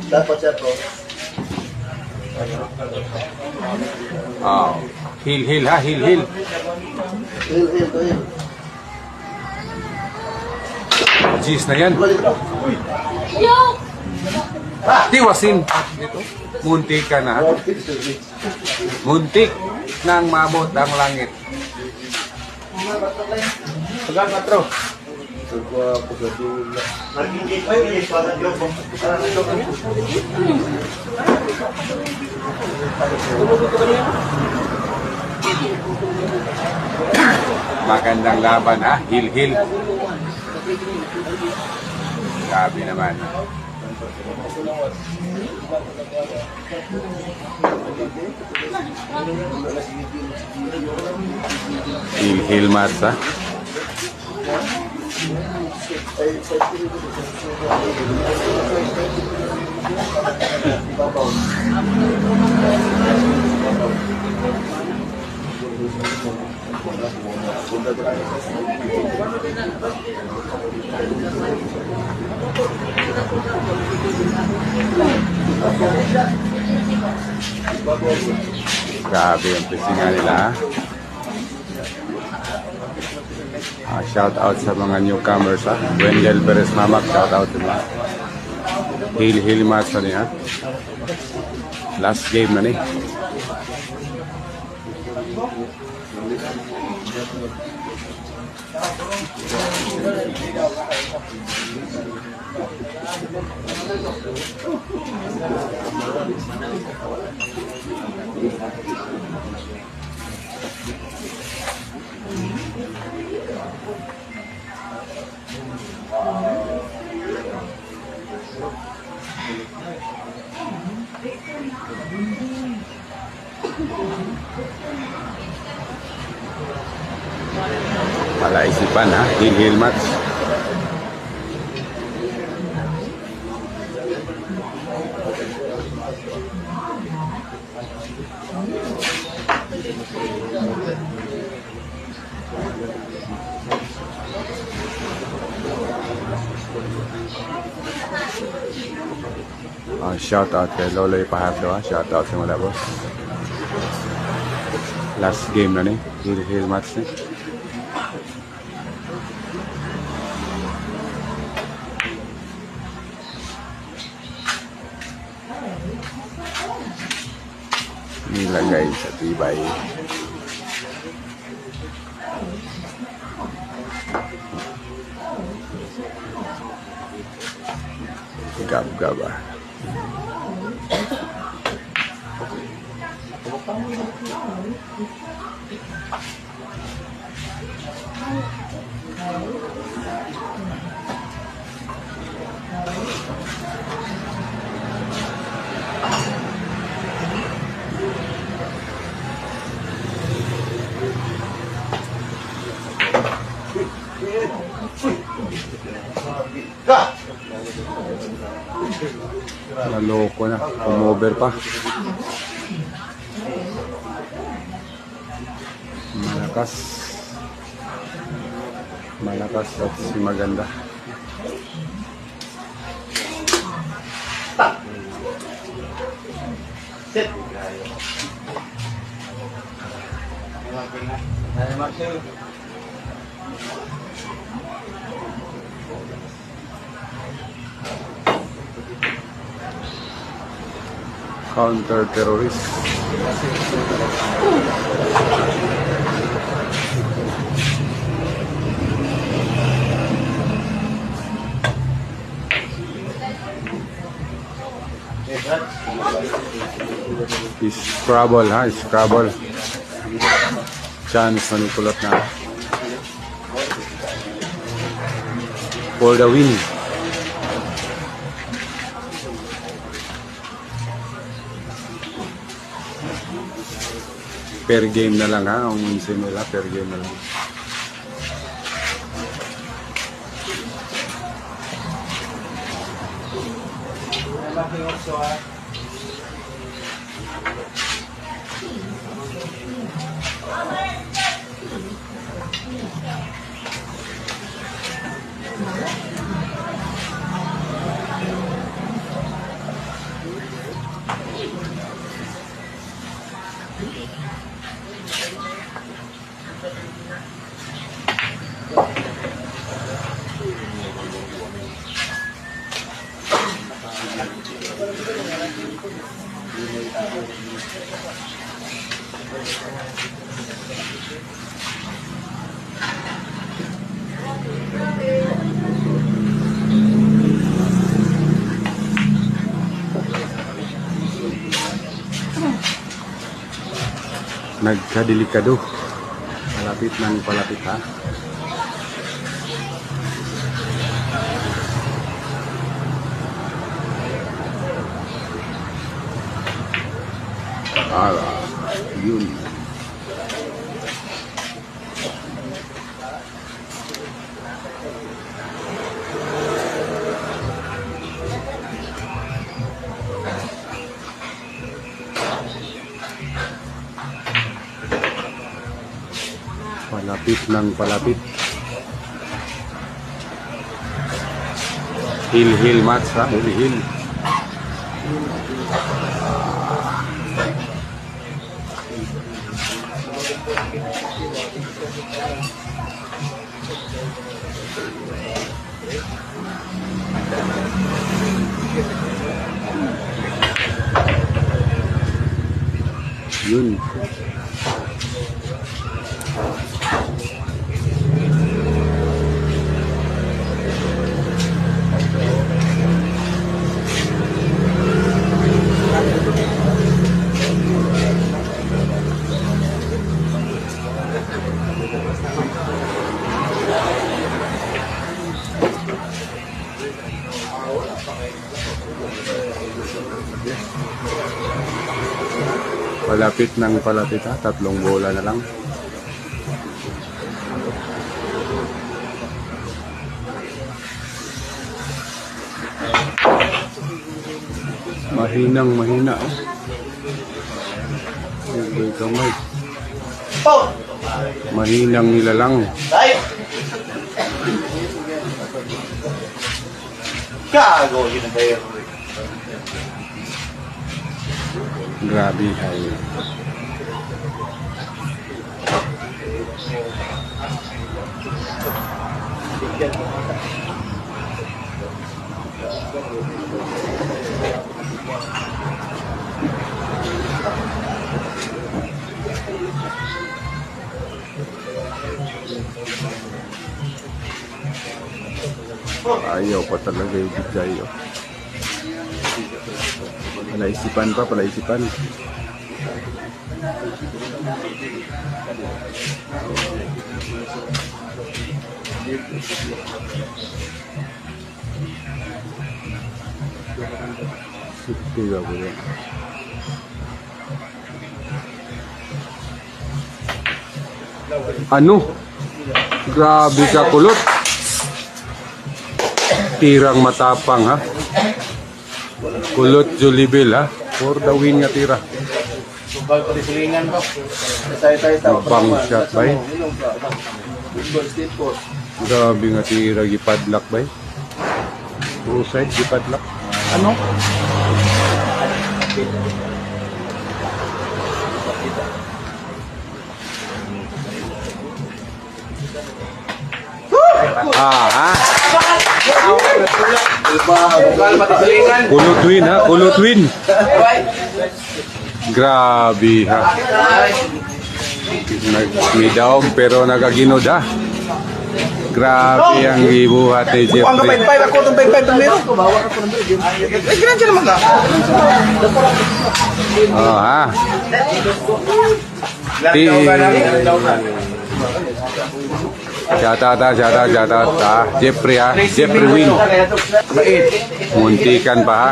Dapat siya to. Oh. Heel ha, heel. Hil. Jeez na yan. Balik ka. Tiwasin. Dito. Muntik ka na. Muntik nang mabot ang langit. Pegang katro. Magandang laban ha, heel. Grabe naman. Heel match ha. Grabe yung pisingan nila ha. Shout out sa mga newcomers ha. Wendell Perez Mamak, shout out sa mga heel match na niya. Last game na ni. Palaisipan ha, heel match. Shout out kay Loloy Pahardo ha, shout out sa mga boss. Last game na ni, heel match ni. Nilagay sa tibay. Gab ah. Naloko na, umover pa. Malakas at si maganda. Sit. Counter-terrorist. Scrabble ha, Scrabble. Chance manikulot na. For the win. Per game na lang ha, ang unsin nila, per game na lang. Nagkadelikado. Palapit ng palapit ha. Yun. Palapit ng palapit. Hill match ha, hill. Yun. Palapit ng palapit ha, 3 bola na lang. Mahinang mahina eh. Kamay. Mahinang nilalang. Gago, yun ang tayo. Grabe ay. Ayaw pa talaga yung bigay. Palaisipan pa, palaisipan. Tiga ko yan. Ano? Grabe ka kulot. Tirang matapang ha. Kulot Jollibee ha. For the win nga tira. Subal pa silingan ba? Bang shot bay. Grabe nga tira gipadlak bay. Two side gipadlak. Ano? Ha? Kulot win ha, kulot win. Grabe ha. Nagmidaog pero nagaginod ha. Grabe ang ibuhat ni Jeffrey. Ang kapay-pay ako itong pay-pay itong meron. Eh, ganyan siya naman ka. Oh ha. Shout out ha. Jeffrey ha. Jeffrey win. Muntikan pa ha.